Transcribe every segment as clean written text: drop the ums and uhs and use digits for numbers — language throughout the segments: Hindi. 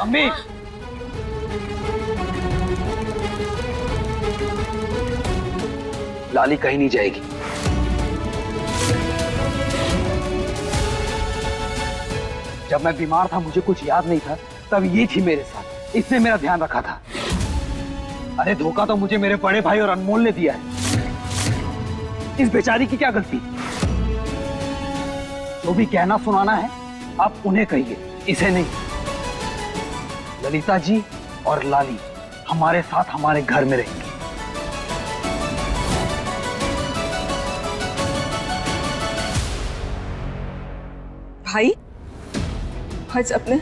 अम्मी, लाली कहीं नहीं जाएगी। जब मैं बीमार था, मुझे कुछ याद नहीं था, तब ये थी मेरे साथ, इसने मेरा ध्यान रखा था। अरे धोखा तो मुझे मेरे बड़े भाई और अनमोल ने दिया है। इस बेचारी की क्या गलती? जो भी कहना सुनाना है आप उन्हें कहिए, इसे नहीं। ललिता जी और लाली हमारे साथ हमारे घर में रहेंगी। भाई, आज अपने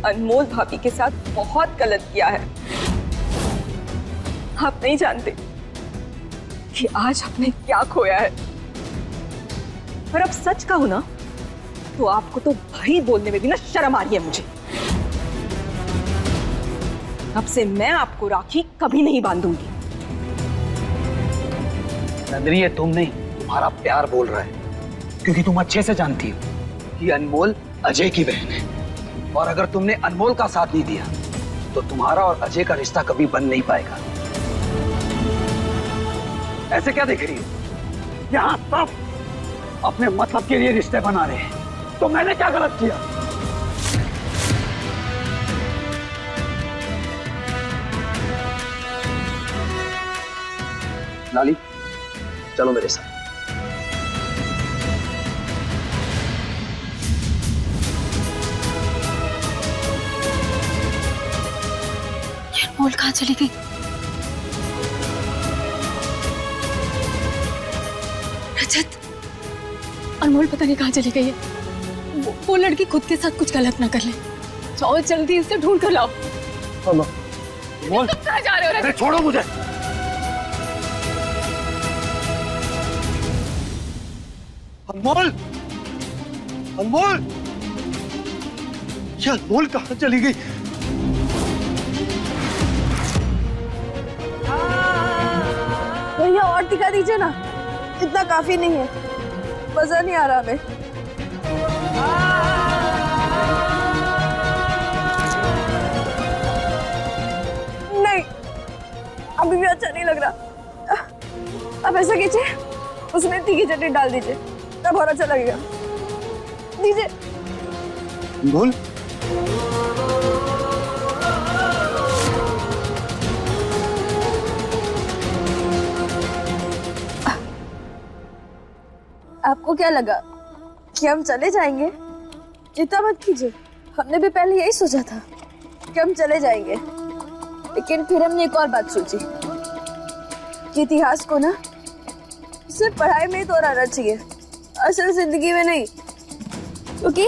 अनमोल भाभी के साथ बहुत गलत किया है। आप नहीं जानते कि आज आपने क्या खोया है। पर अब सच कहूं ना, तो आपको तो भाई बोलने में भी ना शर्म आ रही है मुझे। अब से मैं आपको राखी कभी नहीं बांधूंगी। नंदनी, ये तुम नहीं, तुम्हारा प्यार बोल रहा है, क्योंकि तुम अच्छे से जानती हो कि अनमोल अजय की बहन है, और अगर तुमने अनमोल का साथ नहीं दिया तो तुम्हारा और अजय का रिश्ता कभी बन नहीं पाएगा। ऐसे क्या देख रही हो? यहाँ सब अपने मतलब के लिए रिश्ते बना रहे हैं, तो मैंने क्या गलत किया? लाली, चलो मेरे साथ। अनमोल कहाँ चली गई? रजत, अनमोल पता नहीं कहाँ चली गई है। वो लड़की खुद के साथ कुछ गलत ना कर ले। जाओ जल्दी इसे ढूंढ कर लाओ। अनमोल, तुम कहाँ जा रहे हो? अरे छोड़ो मुझे। अनमोल, अनमोल, ये अनमोल कहाँ चली गई? भैया और टिका दीजिए ना, इतना काफी नहीं है, मजा नहीं आ रहा हमें। नहीं, अभी भी अच्छा नहीं लग रहा। अब ऐसा कीजिए, उसमें तीखी चटनी डाल दीजिए, तब और अच्छा लगेगा। दीजिए। बोल। आपको क्या लगा कि हम चले जाएंगे? चिंता मत कीजिए, हमने भी पहले यही सोचा था कि हम चले जाएंगे, लेकिन फिर हमने एक और बात सोची कि इतिहास को ना सिर्फ पढ़ाई में ही दोहराना चाहिए, असल जिंदगी में नहीं। क्योंकि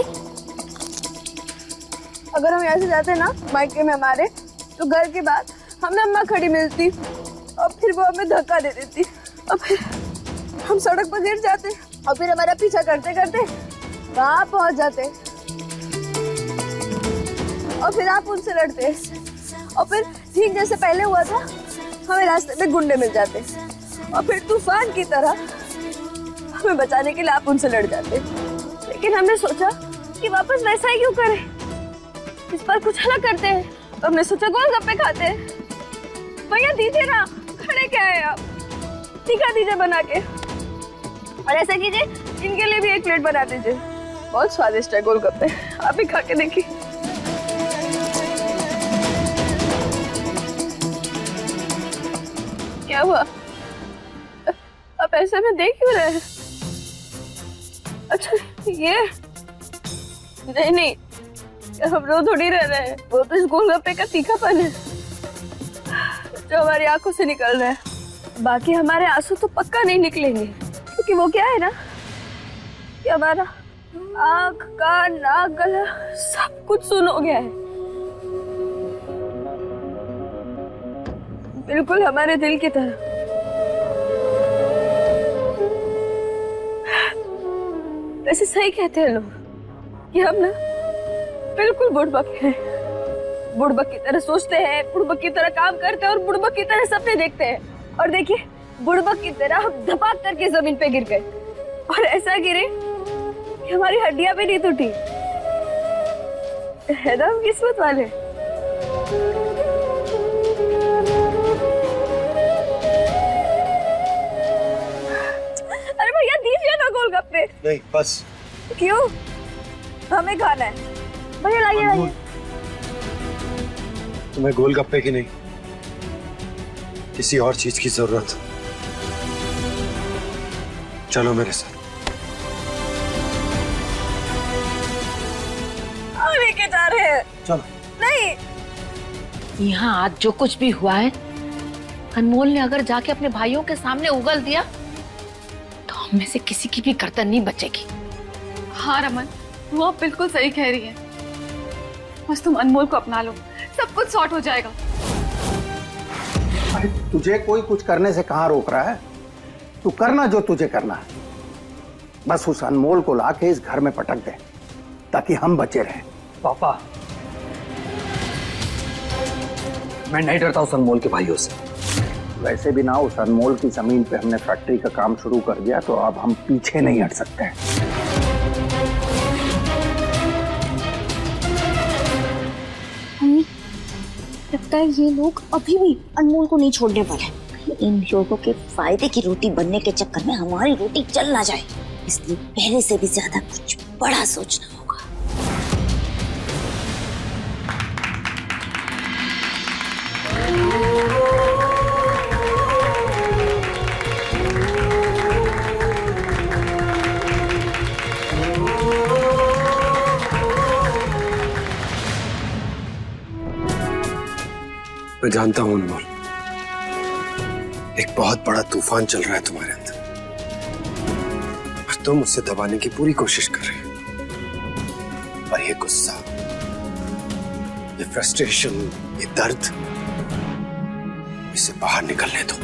अगर हम यहाँ से जाते ना मायके में हमारे, तो घर के बाद हमें अम्मा खड़ी मिलती और फिर वो हमें धक्का दे देती और फिर हम सड़क पर गिर जाते और फिर हमारा पीछा करते करते वहां पहुंच जाते और फिर आप उनसे लड़ते और फिर ठीक जैसे पहले हुआ था, हमें रास्ते में गुंडे मिल जाते और फिर तूफान की तरह हमें बचाने के लिए आप उनसे लड़ जाते। लेकिन हमने सोचा कि वापस वैसा ही क्यों करें, इस बार कुछ अलग करते हैं। तो हमने सोचा गोलगप्पे खाते हैं। भैया दीजिए ना, खड़े क्या है आप, दिखा दीजिए बना के। और ऐसा कीजिए, इनके लिए भी एक प्लेट बना दीजिए, बहुत स्वादिष्ट है गोलगप्पे, आप भी खा के देखिए। क्या हुआ, आप ऐसे में देख क्यों रहे हैं? अच्छा ये नहीं नहीं, हम रो थोड़ी रह रहे हैं, वो तो इस गोलगप्पे का तीखापन है जो हमारी आंखों से निकल रहा है। बाकी हमारे आंसू तो पक्का नहीं निकलेंगे, क्योंकि वो क्या है ना कि हमारा आँख, कान, नाक, गला सब कुछ सुन हो गया है, बिल्कुल हमारे दिल की तरह। वैसे सही कहते हैं लोग कि हम ना बिल्कुल बुड़बक हैं, बुड़बक की तरह सोचते हैं, बुड़बक की तरह काम करते हैं और बुड़बक की तरह सपने देखते हैं। और देखिए, बुड़बक की तरह हम धपाक करके जमीन पे गिर गए और ऐसा गिरे कि हमारी हड्डियां भी नहीं टूटी। है ना हम किस्मत वाले। अरे भैया दीजिए ना गोलगप्पे। नहीं बस। क्यों? हमें खाना है। भैया लाइए लाइए। तुम्हें गोलगप्पे की नहीं, किसी और चीज की जरूरत। चलो मेरे साथ। लेके जा रहे हैं। चलो। नहीं। यहाँ आज जो कुछ भी हुआ है, अनमोल ने अगर जाके अपने भाइयों के सामने उगल दिया तो हम में से किसी की भी गर्दन नहीं बचेगी। हाँ रमन, वो आप बिल्कुल सही कह रही है। बस तुम अनमोल को अपना लो, सब कुछ सॉर्ट हो जाएगा। अरे तुझे कोई कुछ करने से कहाँ रोक रहा है? तू करना जो तुझे करना है। बस उस अनमोल को लाके इस घर में पटक दे ताकि हम बचे रहें। पापा, मैं नहीं डरता उस अनमोल के भाइयों से। वैसे भी ना उस अनमोल की जमीन पे हमने फैक्ट्री का काम शुरू कर दिया, तो अब हम पीछे नहीं हट सकते हैं। मम्मी, लगता है ये लोग अभी भी अनमोल को नहीं छोड़ने वाले। इन लोगों के फायदे की रोटी बनने के चक्कर में हमारी रोटी जल ना जाए, इसलिए पहले से भी ज्यादा कुछ बड़ा सोचना होगा। मैं जानता हूं अनमोल, एक बहुत बड़ा तूफान चल रहा है तुम्हारे अंदर और तुम उसे दबाने की पूरी कोशिश कर रहे हो। पर ये गुस्सा, ये फ्रस्ट्रेशन, ये दर्द, इसे बाहर निकलने दो,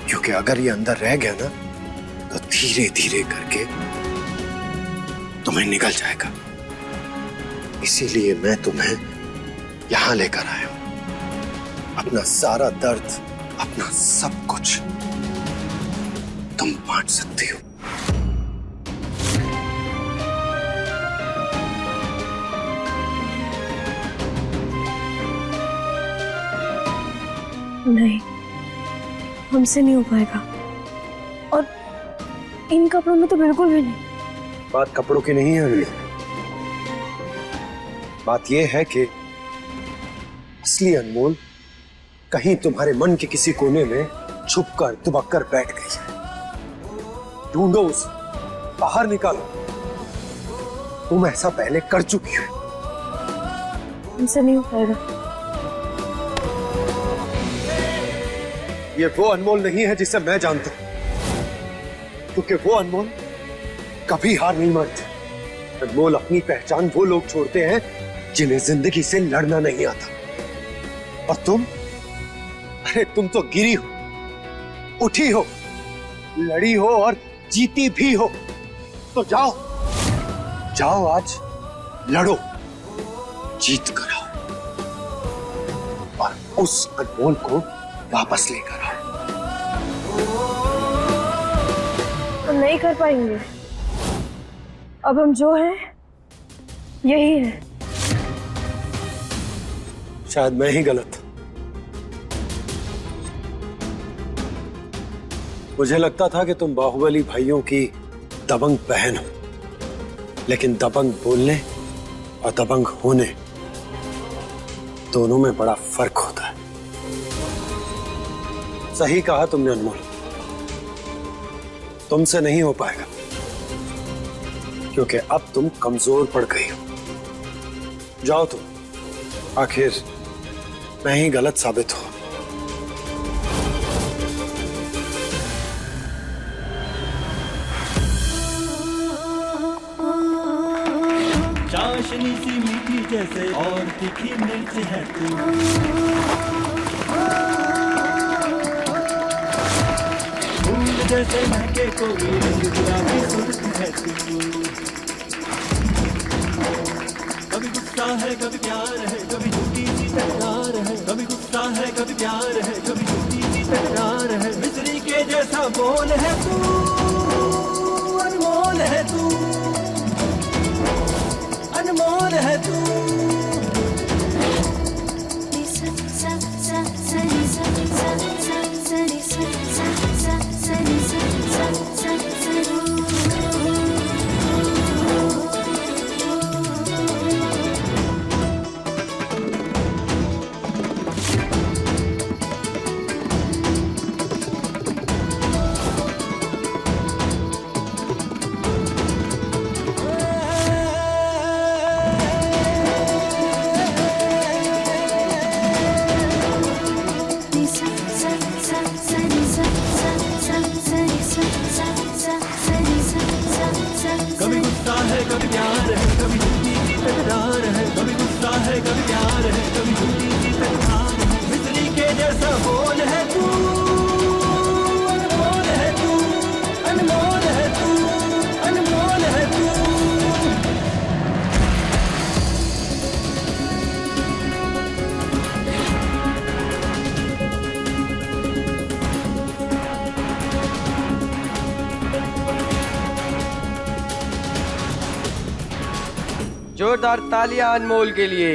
क्योंकि अगर ये अंदर रह गया ना तो धीरे धीरे करके तुम्हें निकल जाएगा। इसीलिए मैं तुम्हें यहां लेकर आया हूं। अपना सारा दर्द, अपना सब कुछ तुम बांट सकती हो। नहीं, हमसे नहीं हो पाएगा। और इन कपड़ों में तो बिल्कुल भी नहीं। बात कपड़ों की नहीं है अभी। बात यह है कि असली अनमोल कहीं तुम्हारे मन के किसी कोने में छुपकर दुबक कर बैठ गई है। ढूंढो उसे, बाहर निकालो। तुम ऐसा पहले कर चुकी हो। हमसे नहीं हो पाएगा। ये वो अनमोल नहीं है जिसे मैं जानता हूं, क्योंकि वो अनमोल कभी हार नहीं मानती। अनमोल अपनी पहचान वो लोग छोड़ते हैं जिन्हें जिंदगी से लड़ना नहीं आता। और तुम, अरे तुम तो गिरी हो, उठी हो, लड़ी हो और जीती भी हो। तो जाओ, जाओ आज लड़ो, जीत कर आओ और उस अनमोल को वापस लेकर आओ। हम नहीं कर पाएंगे। अब हम जो हैं यही है। शायद मैं ही गलत था। मुझे लगता था कि तुम बाहुबली भाइयों की दबंग बहन हो, लेकिन दबंग बोलने और दबंग होने दोनों में बड़ा फर्क होता है। सही कहा तुमने अनमोल, तुमसे नहीं हो पाएगा, क्योंकि अब तुम कमजोर पड़ गई हो। जाओ तुम, आखिर मैं ही गलत साबित हो। चाशनी सी मीठी जैसे और तीखी मिर्च है तू, फूल जैसे महके कोई रंग गुलाबी सुर्ख है तू। कभी गुस्सा है कभी प्यार है, कभी झूठी सी तकरार है। कभी गुस्सा है कभी प्यार है, कभी झूठी सी तकरार है। मिस्री के जैसा बोल है तू, अनमोल है तू, अनमोल है तू। जोरदार तालियां अनमोल के लिए।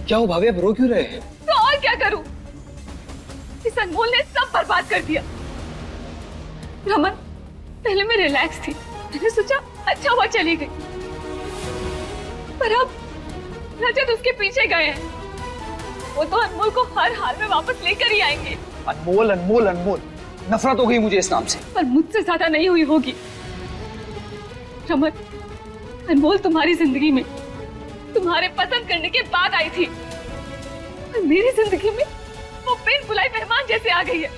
क्या हो भाभी, आप रो क्यों रहे हैं? तो और क्या करूं? इस अनमोल ने सब बर्बाद कर दिया। रमन, पहले मैं रिलैक्स थी, मैंने सोचा अच्छा हुआ चली गई, पर अब रजत उसके पीछे गए हैं। वो तो अनमोल को हर हाल में वापस लेकर ही आएंगे। अनमोल अनमोल अनमोल, नफरत हो गई मुझे इस नाम से। पर मुझसे ज्यादा नहीं हुई होगी। रमन, अनमोल तुम्हारी जिंदगी में तुम्हारे पसंद करने के बाद आई थी, और मेरी जिंदगी में वो बिन बुलाए मेहमान जैसे आ गई है,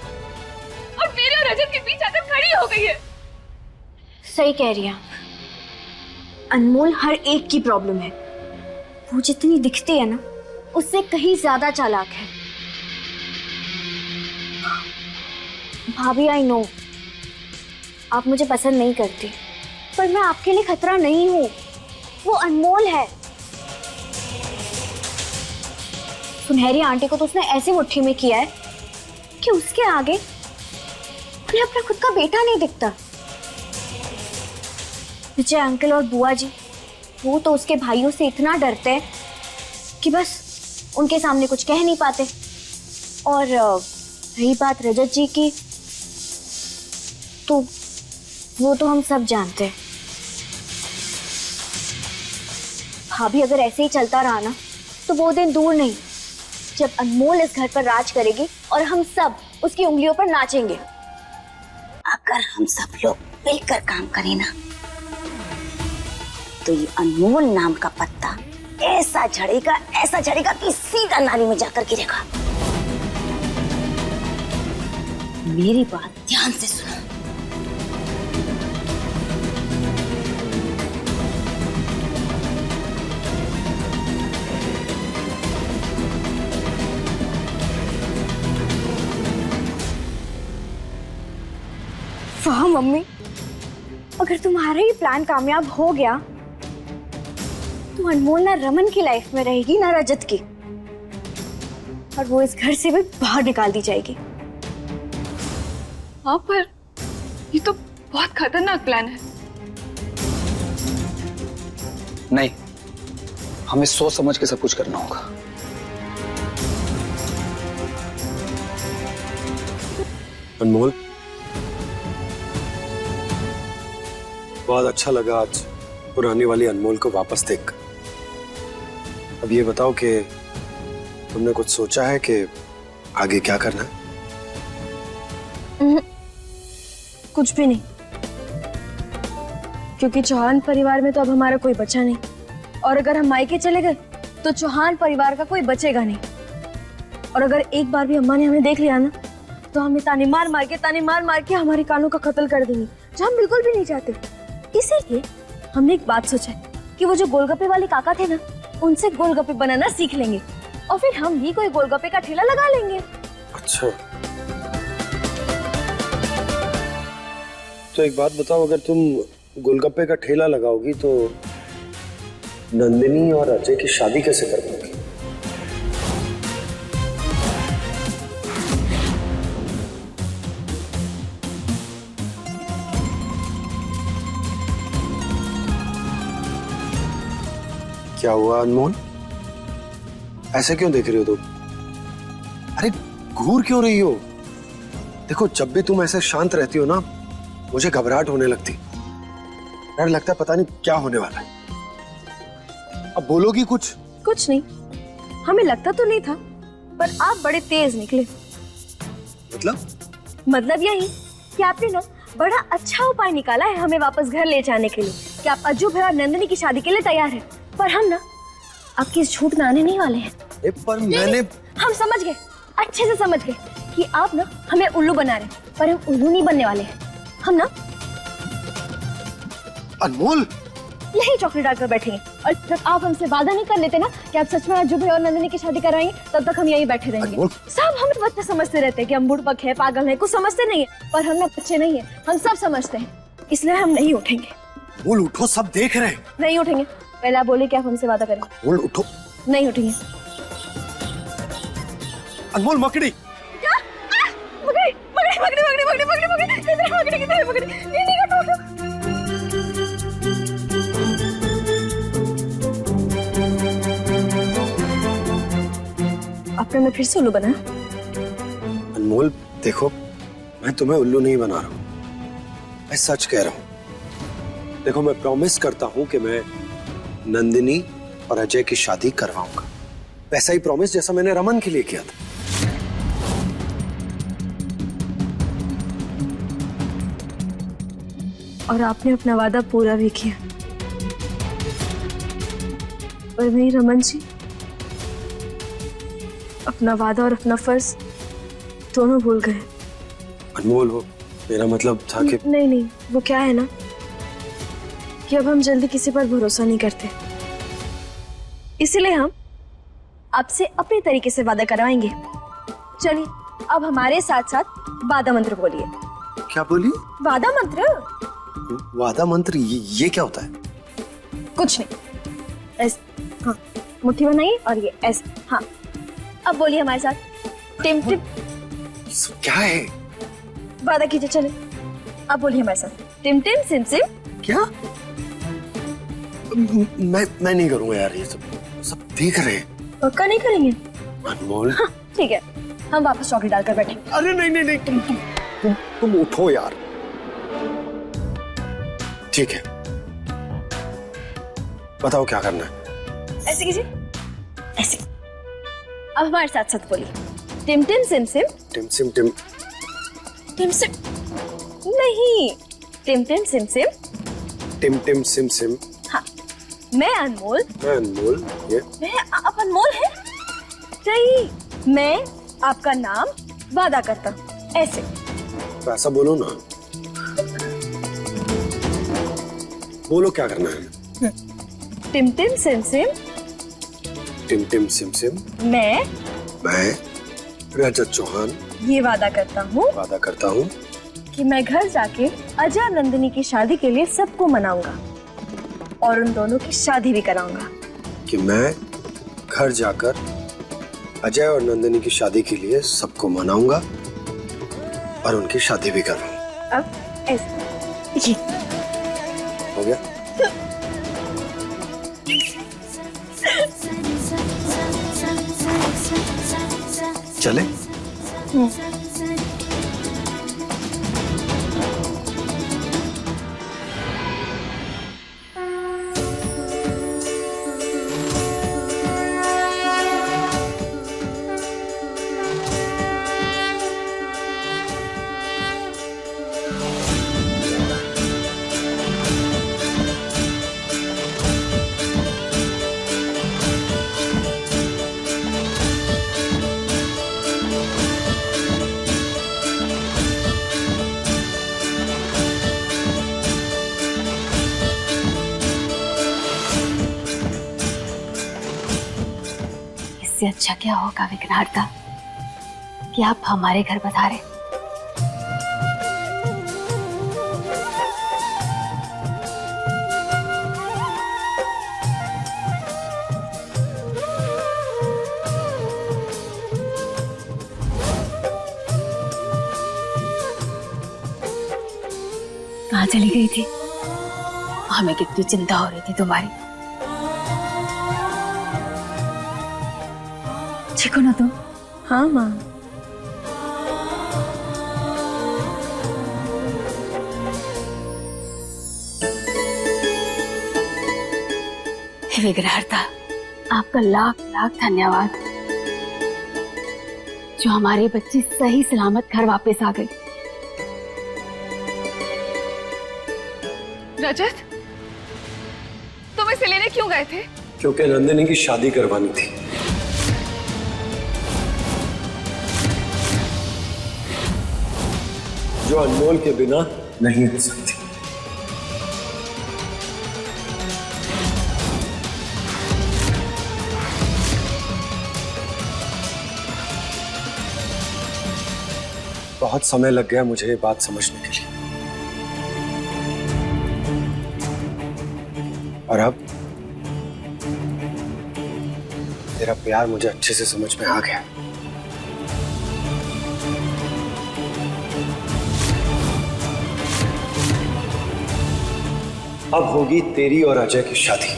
और मेरे और रजत के बीच आकर खड़ी हो गई है। सही कह रही है, अनमोल हर एक की प्रॉब्लम है। वो जितनी दिखती है ना, उससे कहीं ज्यादा चालाक है। भाभी, आई नो आप मुझे पसंद नहीं करती, पर मैं आपके लिए खतरा नहीं हूं। वो अनमोल है। सुनहरी आंटी को तो उसने ऐसी मुट्ठी में किया है कि उसके आगे उन्हें अपना खुद का बेटा नहीं दिखता। विजय अंकल और बुआ जी, वो तो उसके भाइयों से इतना डरते हैं कि बस उनके सामने कुछ कह नहीं पाते। और रही बात रजत जी की, तो वो तो हम सब जानते हैं। भाभी, अगर ऐसे ही चलता रहा ना, तो वो दिन दूर नहीं जब अनमोल इस घर पर राज करेगी और हम सब उसकी उंगलियों पर नाचेंगे। अगर हम सब लोग मिलकर काम करें ना, तो ये अनमोल नाम का पत्ता ऐसा झड़ेगा कि सीधा नाली में जाकर गिरेगा। मेरी बात ध्यान से सुनो। वाह मम्मी, अगर तुम्हारा ये प्लान कामयाब हो गया तो अनमोल ना रमन की लाइफ में रहेगी ना रजत की, और वो इस घर से भी बाहर निकाल दी जाएगी। हाँ, पर ये तो बहुत खतरनाक प्लान है। नहीं, हमें सोच समझ के सब कुछ करना होगा। अनमोल, बहुत अच्छा लगा आज पुरानी वाली अनमोल को वापस देख। अब ये बताओ कि तुमने कुछ सोचा है कि आगे क्या करना है? कुछ भी नहीं, क्योंकि चौहान परिवार में तो अब हमारा कोई बचा नहीं, और अगर हम मायके चले गए तो चौहान परिवार का कोई बचेगा नहीं। और अगर एक बार भी अम्मा ने हमें देख लिया ना, तो हमें ताने मार मार के हमारे कानों का कत्ल कर देंगे, जो हम बिल्कुल भी नहीं चाहते। इसीलिए हमने एक बात सोचा है कि वो जो गोलगप्पे वाले काका थे ना, उनसे गोलगप्पे बनाना सीख लेंगे, और फिर हम भी कोई गोलगप्पे का ठेला लगा लेंगे। अच्छा, तो एक बात बताओ, अगर तुम गोलगप्पे का ठेला लगाओगी तो नंदिनी और अजय की शादी कैसे कर पाओगी? क्या हुआ अनमोल, ऐसे क्यों देख रही हो तुम? अरे घूर क्यों रही हो? देखो, जब भी तुम ऐसे शांत रहती हो ना, मुझे घबराहट होने लगती। डर लगता है पता नहीं क्या होने वाला है। अब बोलोगी कुछ? कुछ नहीं, हमें लगता तो नहीं था, पर आप बड़े तेज निकले। मतलब यही कि आपने ना बड़ा अच्छा उपाय निकाला है हमें वापस घर ले जाने के लिए, कि आप अज्जू भैया नंदिनी की शादी के लिए तैयार हैं। पर हम ना आपकी इस झूठ में आने नहीं वाले हैं। पर मैंने हम समझ गए, अच्छे से समझ गए कि आप ना हमें उल्लू बना रहे, पर हम उल्लू नहीं बनने वाले हैं। हम ना अनमोल, यही चौकड़ी डालकर बैठेंगे। और जब आप हमसे वादा नहीं कर लेते ना कि आप सच में आज जुबे और नंदिनी की शादी कराएंगे, तब तक हम यहीं बैठे रहेंगे। सब हम बच्चे समझते रहते हैं कि हम बुड़बक है, पागल है, कुछ समझते नहीं है, पर हम ना बच्चे नहीं है, हम सब समझते हैं, इसलिए हम नहीं उठेंगे। बोल उठो, सब देख रहे हैं। नहीं उठेंगे। पहले आप बोले कि आप हमसे वादा करेंगे। बोल उठो। नहीं उठेंगे। अनमोल मकड़ी। मकड़ी मकड़ी मकड़ी मकड़ी मकड़ी मकड़ी मकड़ी किधर मकड़ी किधर मकड़ी? नहीं उठो उठो। आपने मैं फिर से उल्लू बना? अनमोल देखो, मैं तुम्हें उल्लू नहीं बना रहा हूँ, मैं सच कह रहा हूँ। देखो मैं प्रॉमिस करता हूँ कि मैं नंदिनी और अजय की शादी करवाऊंगा, वैसा ही प्रॉमिस जैसा मैंने रमन के लिए किया था। और आपने अपना वादा पूरा भी किया। पर नहीं रमन जी, अपना वादा और अपना फर्ज दोनों भूल गए। अनमोल वो मेरा मतलब था कि नहीं, वो क्या है ना कि अब हम जल्दी किसी पर भरोसा नहीं करते, इसीलिए हम आपसे अपने तरीके से वादा करवाएंगे। चलिए अब हमारे साथ साथ वादा मंत्र बोलिए। क्या बोलिए? वादा मंत्र। वादा मंत्र ये क्या होता है? कुछ नहीं, ऐसे हाँ मुट्ठी बनाइए और ये ऐसे हाँ। अब बोलिए हमारे साथ, टिम टिम। क्या है? वादा कीजिए, चले। अब बोलिए हमारे साथ, टिम टिम सिम सिम। क्या? मैं नहीं करूंगा यार, ये सब देख रहे हैं। पक्का नहीं करेंगे? अनमोल हाँ, ठीक है, हम वापस चौकी डालकर बैठेंगे। अरे नहीं, तुम उठो यार। ठीक है, बताओ क्या करना है। ऐसे कीजिए, ऐसे। अब हमारे साथ साथ बोलिए, टिम टिम सिम सिम। टिम सिम टिम टिम सिम नहीं, टिम टिम सिम सिम। टिम टिम सिम सिम। हाँ, मैं अनमोल। ये आप अनमोल है? नहीं, मैं आपका नाम वादा करता हूँ, ऐसे। तो ऐसा बोलो ना। बोलो क्या करना है। टिम टिम सिम सिम। टिम टिम सिम सिम। मैं रजत चौहान ये वादा करता हूँ कि मैं घर जाके अजय और नंदिनी की शादी के लिए सबको मनाऊंगा और उन दोनों की शादी भी कराऊंगा। कि मैं घर जाकर अजय और नंदिनी की शादी के लिए सबको मनाऊंगा और उनकी शादी भी करवाऊंगा। अब ऐसे ये हो गया? चले? इससे अच्छा क्या होगा विघ्नार्ता कि आप हमारे घर पधारे। कहाँ चली गई थी? हमें कितनी चिंता हो रही थी तुम्हारी। ठीक हो ना तुम? हाँ माँ। हे विघ्नहर्ता, आपका लाख लाख धन्यवाद जो हमारी बच्ची सही सलामत घर वापस आ गई। रजत, तुम इसे लेने क्यों गए थे? क्योंकि नंदिनी की शादी करवानी थी। जो अनमोल के बिना नहीं हो सकती। बहुत समय लग गया मुझे ये बात समझने के लिए, और अब तेरा प्यार मुझे अच्छे से समझ में आ गया। अब होगी तेरी और अजय की शादी।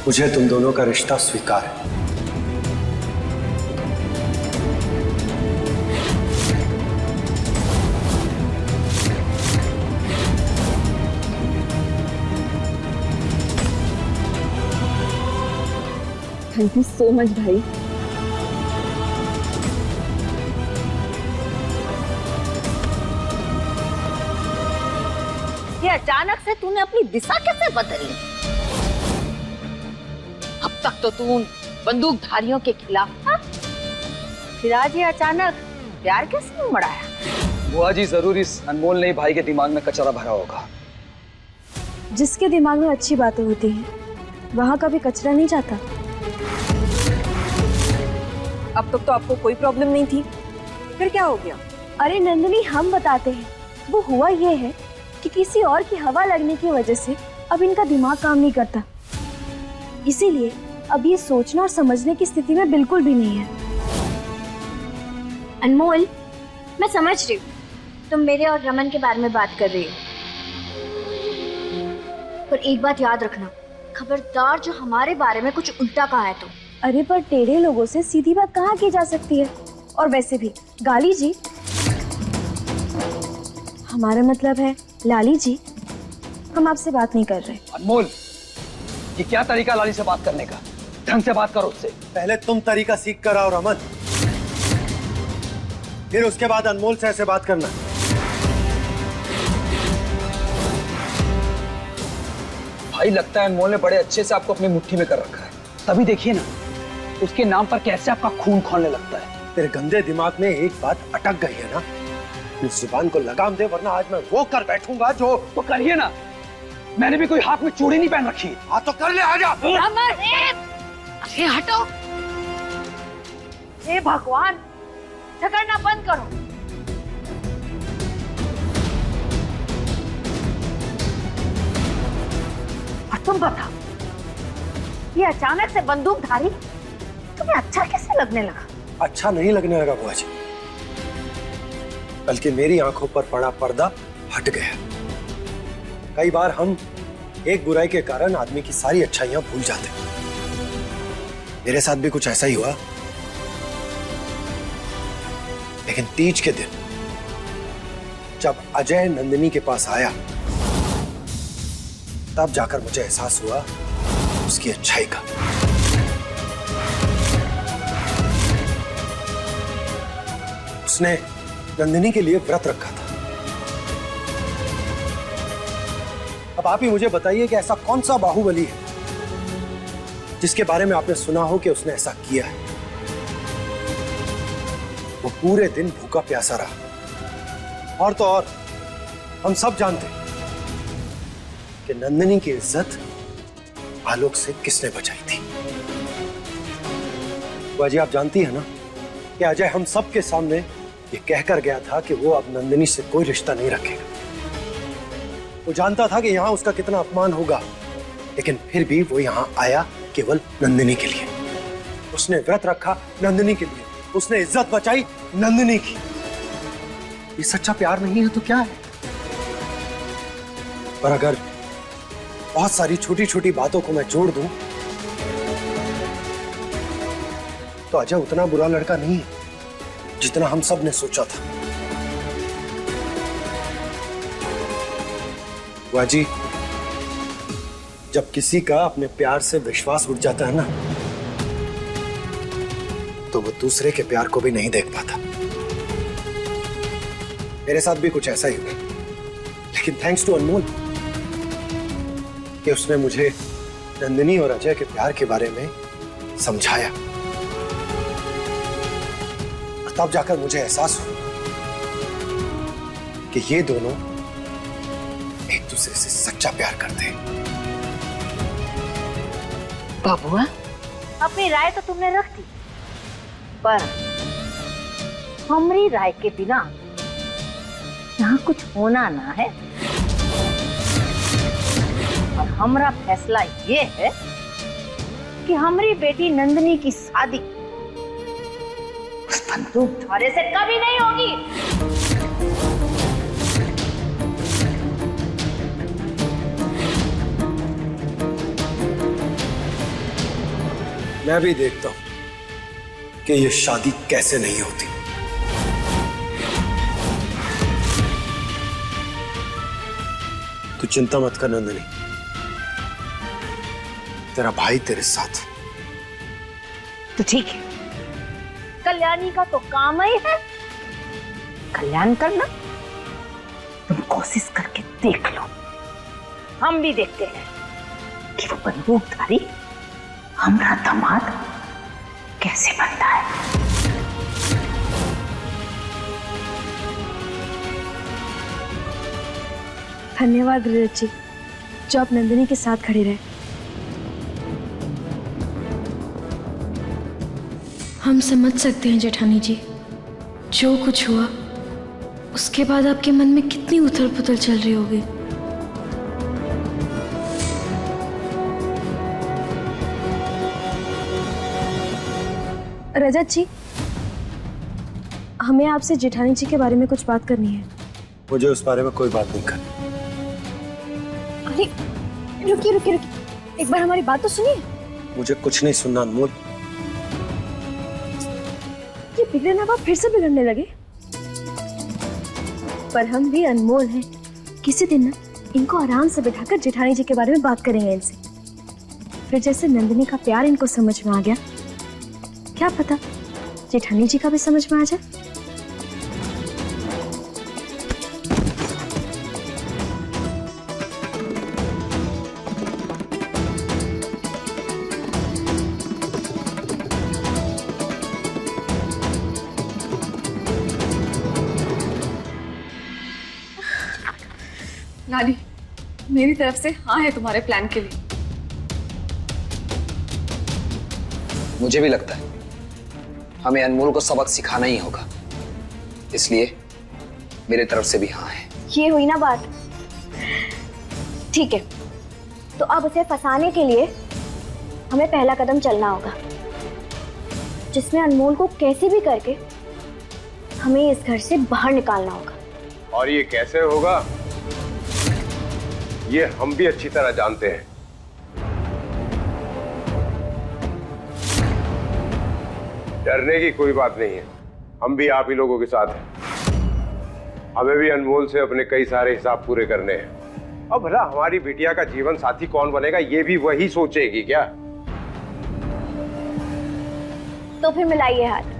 मुझे तुम दोनों का रिश्ता स्वीकार है। थैंक यू सो मच भाई। ये अचानक से तूने अपनी दिशा कैसे बदली? अब तक तो तू बंदूकधारियों के खिलाफ था, फिर आज ये अचानक प्यार कैसे उमड़ाया? बुआ जी जरूर इस अनमोल ने भाई के दिमाग में कचरा भरा होगा। जिसके दिमाग में अच्छी बातें होती हैं वहां कभी कचरा नहीं जाता। अब तक तो आपको कोई प्रॉब्लम नहीं थी, फिर क्या हो गया? अरे नंदिनी, हम बताते हैं। वो हुआ ये है कि किसी और की हवा लगने की वजह से अब इनका दिमाग काम नहीं करता, इसीलिए अब ये सोचना और समझने की स्थिति में बिल्कुल भी नहीं है। अनमोल, मैं समझ रही हूँ तुम मेरे और रमन के बारे में बात कर रही हो, पर एक बात याद रखना, खबरदार जो हमारे बारे में कुछ उल्टा कहा है तो। अरे पर टेढ़े लोगों से सीधी बात कहाँ की जा सकती है? और वैसे भी गाली जी, हमारा मतलब है लाली जी, हम आपसे बात नहीं कर रहे। अनमोल, ये क्या तरीका लाली से बात करने का? ढंग से बात करो उससे। पहले तुम तरीका सीख कर आओ रमन, फिर उसके बाद अनमोल से ऐसे बात करना। भाई लगता है अनमोल ने बड़े अच्छे से आपको अपनी मुट्ठी में कर रखा है, तभी देखिए ना उसके नाम पर कैसे आपका खून खौलने लगता है। तेरे गंदे दिमाग में एक बात अटक गई है ना, इस जुबान को लगाम दे, वरना आज मैं वो कर बैठूंगा जो। तो करिए ना, मैंने भी कोई हाथ में चूड़ी नहीं पहन रखी। हाँ तो कर ले, आजा। अरे हटो। हे भगवान, झगड़ना बंद करो। और तुम बताओ, ये अचानक से बंदूकधारी तुम्हें अच्छा कैसे लगने लगा? अच्छा नहीं लगने लगा बुआ जी, बल्कि मेरी आंखों पर पड़ा पर्दा हट गया। कई बार हम एक बुराई के कारण आदमी की सारी अच्छाइयां भूल जाते हैं। मेरे साथ भी कुछ ऐसा ही हुआ, लेकिन तीज के दिन जब अजय नंदिनी के पास आया, तब जाकर मुझे एहसास हुआ उसकी अच्छाई का। उसने नंदिनी के लिए व्रत रखा था। अब आप ही मुझे बताइए कि ऐसा कौन सा बाहुबली है जिसके बारे में आपने सुना हो कि उसने ऐसा किया है। वो पूरे दिन भूखा प्यासा रहा, और तो और हम सब जानते हैं कि नंदिनी की इज्जत आलोक से किसने बचाई थी। बुआ जी, आप जानती है ना कि अजय हम सब के सामने ये कहकर गया था कि वो अब नंदिनी से कोई रिश्ता नहीं रखेगा। वो जानता था कि यहाँ उसका कितना अपमान होगा, लेकिन फिर भी वो यहाँ आया केवल नंदिनी के लिए। उसने व्रत रखा नंदिनी के लिए, उसने इज्जत बचाई नंदिनी की। ये सच्चा प्यार नहीं है तो क्या है? पर अगर बहुत सारी छोटी छोटी बातों को मैं जोड़ दूं तो अजय उतना बुरा लड़का नहीं है जितना हम सब ने सोचा था। बुआ जी, जब किसी का अपने प्यार से विश्वास उठ जाता है ना, तो वो दूसरे के प्यार को भी नहीं देख पाता। मेरे साथ भी कुछ ऐसा ही हुआ, लेकिन थैंक्स टू अनमोल कि उसने मुझे नंदिनी और अजय के प्यार के बारे में समझाया, और तब जाकर मुझे एहसास हुआ कि ये दोनों एक दूसरे से सच्चा प्यार करते हैं। बाबुआ, अपनी राय तो तुमने रख दी, पर हमारी राय के बिना यहाँ कुछ होना ना है। और हमारा फैसला ये है कि हमारी बेटी नंदिनी की शादी उस बंदूकधारी से कभी नहीं होगी। मैं भी देखता हूं कि ये शादी कैसे नहीं होती। तू चिंता मत कर नंदिनी, तेरा भाई तेरे साथ। तो ठीक है, कल्याणी का तो काम ही है कल्याण करना। तुम कोशिश करके देख लो, हम भी देखते हैं कि वो बंदूकधारी हमारा दामाद कैसे बनता है। धन्यवाद रजत जी, जो आप नंदिनी के साथ खड़े रहे। हम समझ सकते हैं जेठानी जी, जो कुछ हुआ उसके बाद आपके मन में कितनी उथल पुथल चल रही होगी। रजत जी, हमें आपसे जेठानी जी के बारे में कुछ बात करनी है। मुझे उस बारे में कोई बात नहीं करनी। अरे रुकिए रुकिए रुकिए, एक बार हमारी बात तो सुनिए। मुझे कुछ नहीं सुनना अनमोल। ये बिगड़े ना बाप फिर से बिगड़ने लगे। पर हम भी अनमोल हैं, किसी दिन ना इनको आराम से बिठाकर जेठानी जी के बारे में बात करेंगे इनसे। फिर जैसे नंदिनी का प्यार इनको समझ में आ गया, क्या पता जेठानी जी का भी समझ में आ जाए। लाली, मेरी तरफ से हाँ है तुम्हारे प्लान के लिए। मुझे भी लगता है हमें अनमोल को सबक सिखाना ही होगा, इसलिए मेरे तरफ से भी हाँ है। ये हुई ना बात। ठीक है, तो अब उसे फंसाने के लिए हमें पहला कदम चलना होगा, जिसमें अनमोल को कैसे भी करके हमें इस घर से बाहर निकालना होगा। और ये कैसे होगा, ये हम भी अच्छी तरह जानते हैं। डरने की कोई बात नहीं है, हम भी आप ही लोगों के साथ हैं। हमें भी अनमोल से अपने कई सारे हिसाब पूरे करने हैं। अब भला हमारी बिटिया का जीवन साथी कौन बनेगा, ये भी वही सोचेगी क्या? तो फिर मिलाइए हाथ।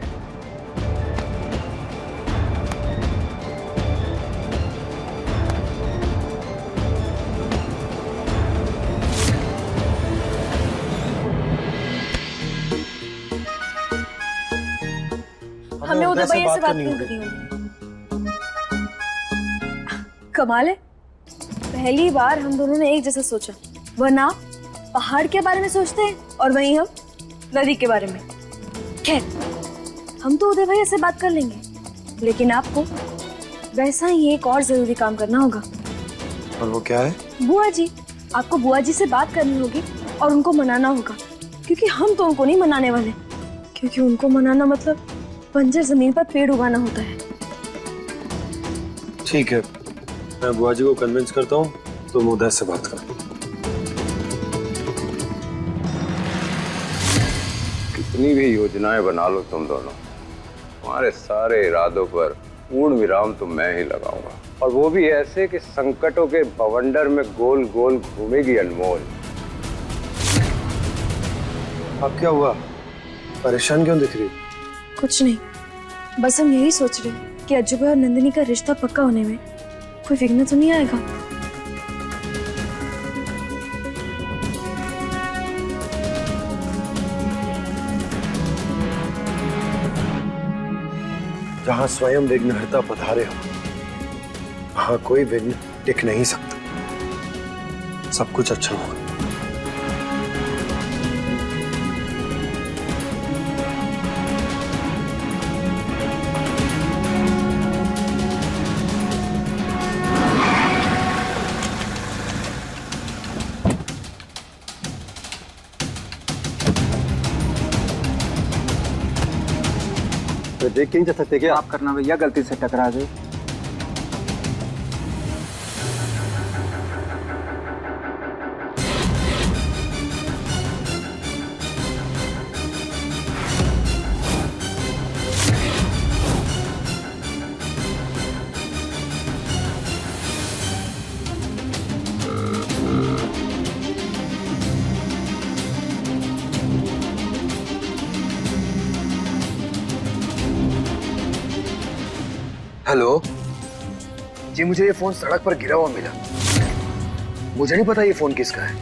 हमें उदय भैया से बात नहीं करनी होगी। कमाल है, पहली बार हम दोनों ने एक जैसा सोचा। वरना पहाड़ के बारे में सोचते हैं और वहीं हम नदी के बारे में। खैर, हम तो उदय भैया से बात कर लेंगे, लेकिन आपको वैसा ही एक और जरूरी काम करना होगा। और वो क्या है? बुआ जी, आपको बुआ जी से बात करनी होगी और उनको मनाना होगा, क्योंकि हम तो उनको नहीं मनाने वाले, क्योंकि उनको मनाना मतलब बंजर जमीन पर पेड़ उगाना होता है। ठीक है, मैं बुआ जी को कन्विंस करता हूँ, तुम उदय से बात करो। कितनी भी योजनाएं बना लो तुम दोनों, तुम्हारे सारे इरादों पर पूर्ण विराम तो मैं ही लगाऊंगा, और वो भी ऐसे कि संकटों के बवंडर में गोल गोल घूमेगी अनमोल। अब क्या हुआ, परेशान क्यों दिख रही? कुछ नहीं, बस हम यही सोच रहे हैं कि अजूबा और नंदिनी का रिश्ता पक्का होने में कोई विघ्न तो नहीं आएगा। जहां स्वयं विघ्नहर्ता पधारे हो, वहां कोई विघ्न टिक नहीं सकता। सब कुछ अच्छा होगा। तो देख के नहीं जा सकते क्या? आप करना भैया, गलती से टकरा गए। हेलो जी, मुझे ये फोन सड़क पर गिरा हुआ मिला। मुझे नहीं पता ये फोन किसका है।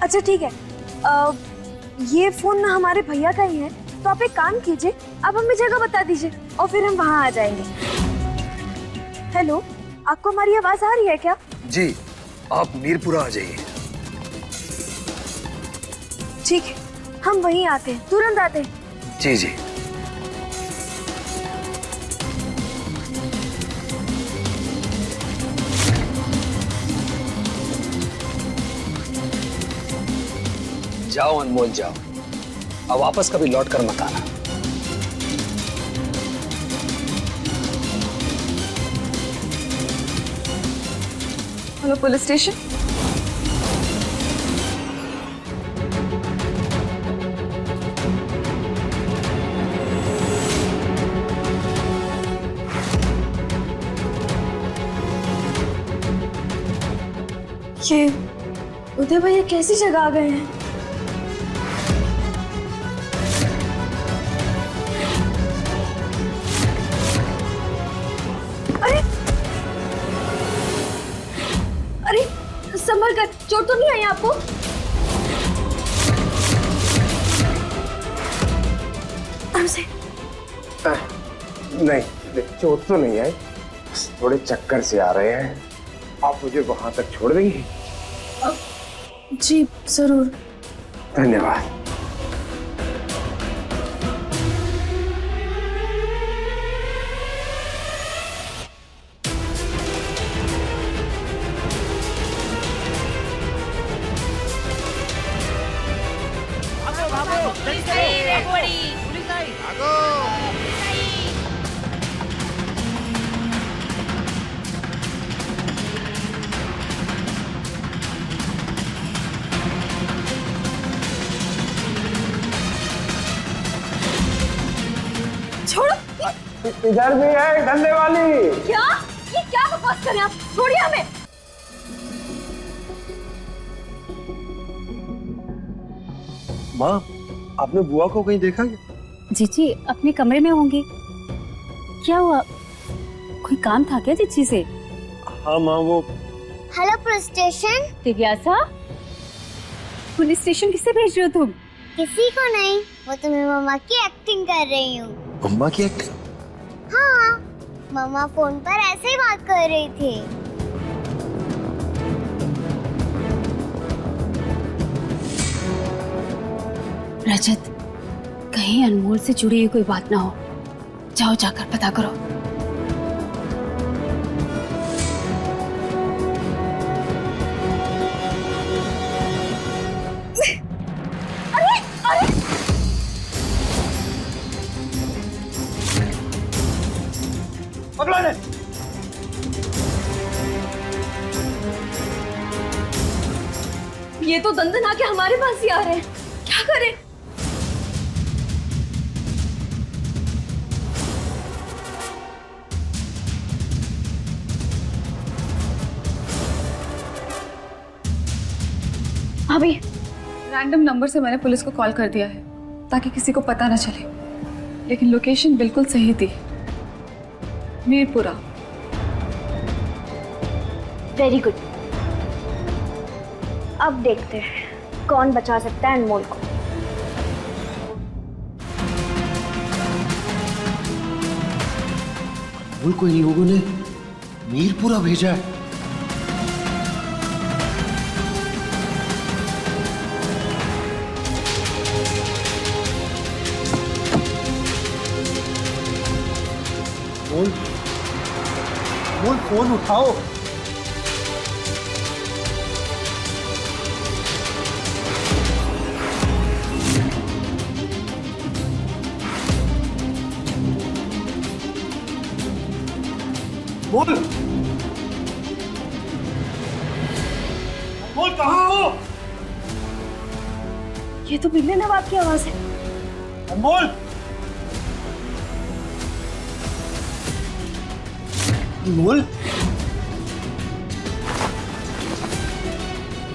अच्छा ठीक है, ये फोन ना हमारे भैया का ही है, तो आप एक काम कीजिए, आप हमें जगह बता दीजिए और फिर हम वहां आ जाएंगे। हेलो, आपको हमारी आवाज आ रही है क्या? जी, आप मीरपुरा आ जाइए। ठीक है, हम वहीं आते हैं, तुरंत आते हैं। जी जी। जाओ अनमोल जाओ, अब वापस कभी लौट कर मत आना। Hello police station. ये उदय भैया कैसी जगह आ गए हैं? अरे संभल कर, चोट तो नहीं आई आपको? हमसे नहीं, चोट तो नहीं आई, थोड़े चक्कर से आ रहे हैं। आप मुझे वहां तक छोड़ देंगे? जी जरूर। धन्यवाद। इधर भी है धंधे वाली। क्या? ये क्या बकवास कर रहे हैं आप? छोड़िए हमें। माँ, आपने बुआ को कहीं देखा क्या? जीजी अपने कमरे में होंगी। क्या हुआ, कोई काम था क्या जीजी से? हाँ माँ, वो हेलो पुलिस स्टेशन। दिव्यासा, पुलिस स्टेशन किसे भेज रहे हो तुम? किसी को नहीं, वो तो मैं मम्मा की एक्टिंग कर रही हूँ। मम्मा की एक्टिंग? हाँ, मम्मा फोन पर ऐसे ही बात कर रही थी। रजत, कहीं अनमोल से जुड़ी हुई कोई बात ना हो। जाओ जाकर पता करो। पकड़ो इन्हें। ये तो दंदन आके हमारे पास ही आ रहे हैं, क्या करें? अभी रैंडम नंबर से मैंने पुलिस को कॉल कर दिया है ताकि किसी को पता ना चले, लेकिन लोकेशन बिल्कुल सही थी, मीरपुरा। Very good. अब देखते हैं कौन बचा सकता है अनमोल को। अनमोल को इन लोगों ने मीरपुरा भेजा है। अनमोल, फोन उठाओ। बोल बोल, कहाँ हो? ये तो बिल्ली नवाब की आवाज है। अनमोल, अनमोल,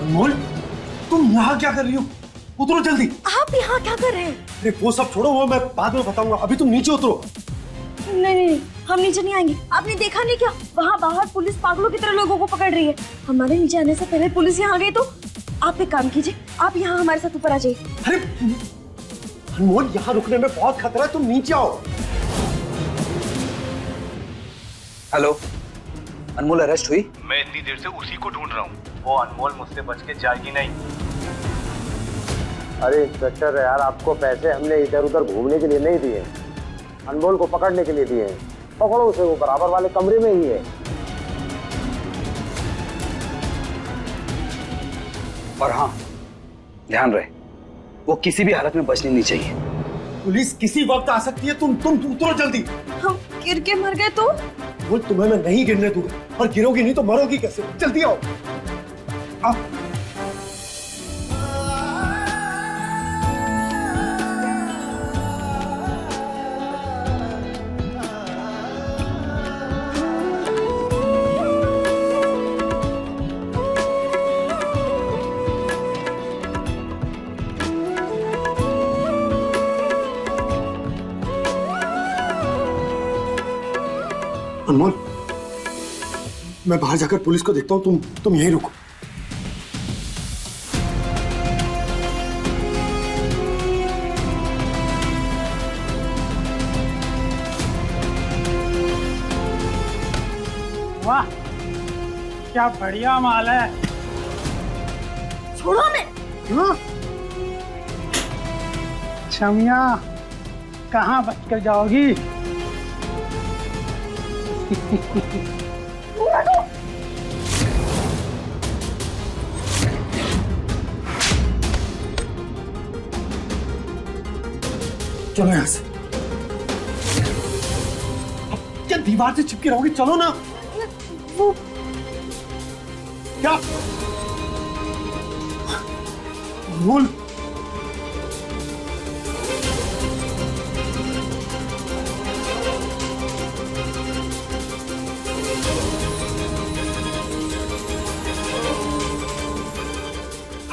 अनमोल, तुम यहाँ क्या कर रही हो? उतरो जल्दी। आप यहाँ क्या कर रहे हैं? अरे वो सब छोड़ो, वो मैं बाद में बताऊंगा, अभी तुम नीचे उतरो। नहीं, हम नीचे नहीं आएंगे। आपने देखा नहीं क्या, वहाँ बाहर पुलिस पागलों की तरह लोगों को पकड़ रही है। हमारे नीचे आने से पहले पुलिस यहाँ आ गई तो आप एक काम कीजिए, आप यहाँ हमारे साथ ऊपर आ जाइए। अरे अनमोल, यहाँ रुकने में बहुत खतरा है, तुम नीचे आओ। हेलो, अनमोल अरेस्ट हुई? मैं इतनी देर से उसी को ढूंढ रहा हूँ। वो अनमोल मुझसे बच के जाएगी नहीं। अरे इंस्पेक्टर यार, आपको पैसे हमने इधर उधर घूमने के लिए नहीं दिए, अनमोल को पकड़ने के लिए दिए हैं। पकड़ो उसे, वो बराबर वाले कमरे में ही है। और हाँ, ध्यान रहे, वो किसी भी हालत में बचनी नहीं चाहिए। पुलिस किसी वक्त आ सकती है, तुम उतरो जल्दी। हम गिर के मर गए तो? वो तुम्हें मैं नहीं गिरने दूंगा, और गिरोगी नहीं तो मरोगी कैसे? जल्दी आओ। आओ। अनमोल, मैं बाहर जाकर पुलिस को देखता हूँ, तुम यहीं रुको। वाह, क्या बढ़िया माल है। छोड़ो हमें। छमिया, कहाँ बचकर जाओगी? चलो यहाँ से। क्या दीवार से चिपके रहोगे? चलो ना। वो क्या? बोल।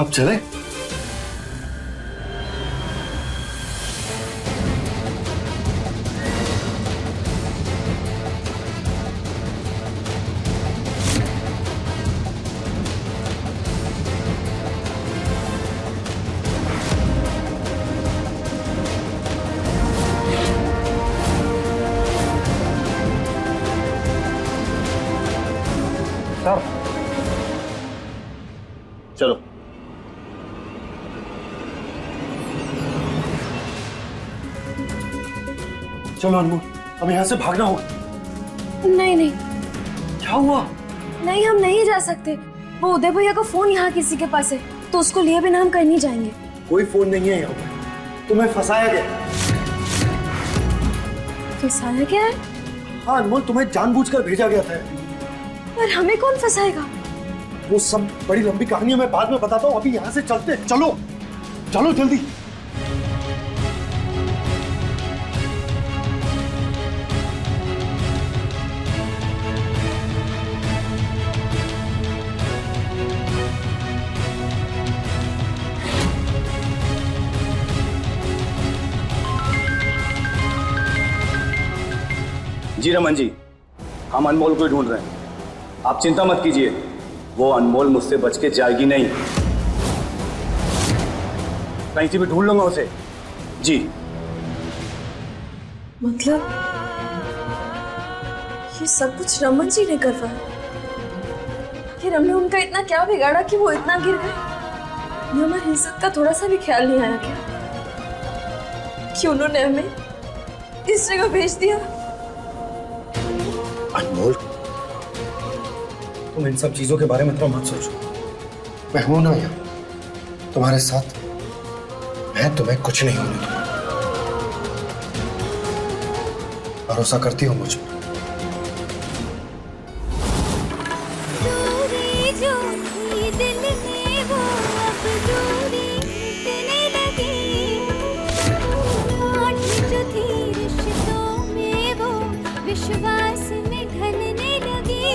अब चले? सर, चलो। चलो अनमोल, अब यहाँ से भागना होगा। नहीं। क्या हुआ? नहीं, हम नहीं जा सकते। वो उदय भैया का फोन यहाँ किसी के पास है, तो उसको लिए बिना हम कहीं नहीं जाएंगे। कोई फोन नहीं है यहाँ पर, तुम्हें फंसाया गया। फंसाया गया है? हाँ अनमोल, तुम्हें जानबूझकर भेजा गया था। पर हमें कौन फंसाएगा? वो सब बड़ी लंबी कहानी मैं बाद में बताता हूँ, अभी यहाँ से चलते। चलो चलो जल्दी। जी रमन जी, हम अनमोल को ढूंढ रहे हैं। आप चिंता मत कीजिए, वो अनमोल मुझसे बच के जाएगी नहीं। कहीं से भी ढूंढ लूंगा उसे। जी। मतलब ये सब कुछ रमन जी ने करवाया? कि हमने उनका इतना क्या बिगाड़ा कि वो इतना गिर गए? हमारी इज्जत का थोड़ा सा भी ख्याल नहीं आया क्या? कि उन्होंने हमें इस जगह भेज दिया? अनमोल, तुम इन सब चीजों के बारे में इतना मत सोचो। मैं हूं ना यहाँ तुम्हारे साथ, मैं तुम्हें कुछ नहीं होने दूंगा। भरोसा करती हो मुझ पर? जो थी दिल में वो अब दूरी मिटने लगी, गांठ जो थी रिश्तों में वो विश्वास में ढलने लगी,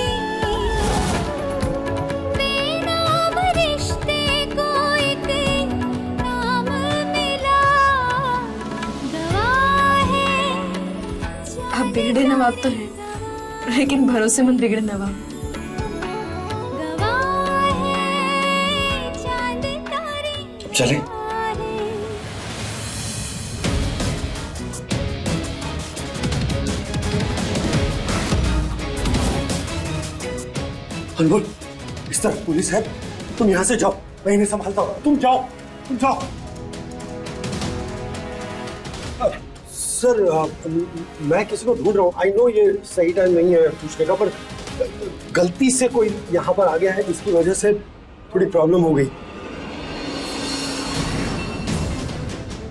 बेनाम रिश्ते को एक नाम मिला, गवाह है आप बिगड़े नवाब तो हैं, लेकिन भरोसेमंद बिगड़े नवाब। चले। अनमोल, इस तरफ पुलिस है, तुम यहां से जाओ, मैं इन्हें संभालता हूं। तुम जाओ, तुम जाओ। सर, मैं किसी को ढूंढ रहा हूँ। आई नो ये सही टाइम नहीं है पूछने का, पर गलती से कोई यहाँ पर आ गया है, इसकी वजह से थोड़ी प्रॉब्लम हो गई।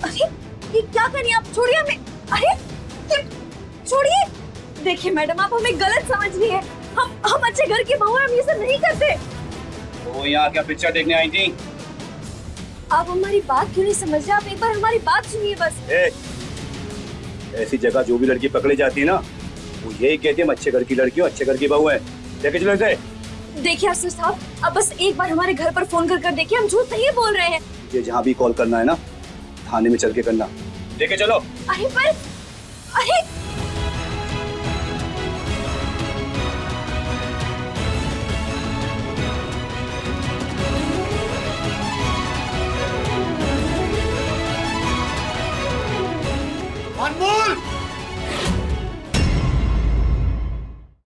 अरे ये क्या करिए आप, छोड़िए हमें। अरे छोड़िए। देखिए मैडम, आप हमें गलत समझ रही है। हम अच्छे घर की बहू हैं, हम ये सब नहीं करते। तो यहाँ क्या पिक्चर देखने आई थी? आप हमारी बात क्यों नहीं समझ रहे? आप एक बार हमारी बात सुनिए बस। ऐसी जगह जो भी लड़की पकड़ी जाती है ना, वो यही कहती है, मैं अच्छे घर की लड़की हूँ, अच्छे घर की बहू है। देखे चलो इसे। देखिए अफसर साहब, अब बस एक बार हमारे घर पर फोन कर देखिए, हम झूठ नहीं बोल रहे हैं। ये जहाँ भी कॉल करना है ना, थाने में चल के करना। देखे चलो। अरे